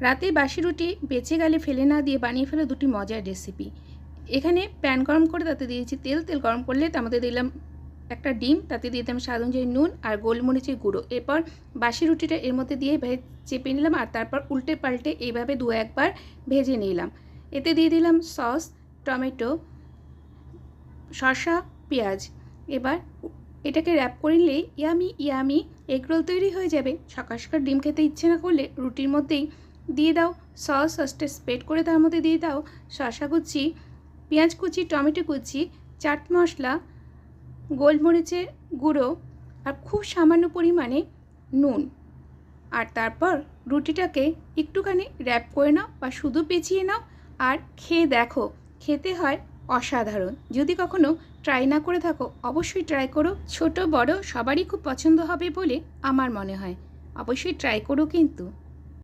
রাতে বাসি রুটি বেঁচে গেলে ফেলে না দিয়ে বানিয়ে ফেলো দুটি মজার রেসিপি। এখানে প্যান গরম করে তাতে দিয়েছি তেল। তেল গরম করলে তার মধ্যে দিলাম একটা ডিম, তাতে দিয়ে দিলাম স্বাদ অনুযায়ী নুন আর গোলমরিচের গুঁড়ো। এরপর বাসি রুটিটা এর মধ্যে দিয়ে চেপে নিলাম আর তারপর উল্টে পাল্টে এইভাবে দু একবার ভেজে নিলাম। এতে দিয়ে দিলাম সস, টমেটো, শসা, পেঁয়াজ। এবার এটাকে র্যাপ করে নিলেই ইয়ামি ইয়ামি এগরোল তৈরি হয়ে যাবে। সকাল সকাল ডিম খেতে ইচ্ছে না করলে রুটির মধ্যেই দিয়ে দাও সসটা স্প্রেড করে তার মধ্যে দিয়ে দাও শসা কুচি, পেঁয়াজ কুচি, টমেটো কুচি, চাট মশলা, গোলমরিচের গুঁড়ো আর খুব সামান্য পরিমাণে নুন। আর তারপর রুটিটাকে একটুখানি র্যাপ করে নাও বা শুধু পেঁচিয়ে নাও আর খেয়ে দেখো, খেতে হয় অসাধারণ। যদি কখনো ট্রাই না করে থাকো অবশ্যই ট্রাই করো। ছোট বড় সবারই খুব পছন্দ হবে বলে আমার মনে হয়। অবশ্যই ট্রাই করো কিন্তু।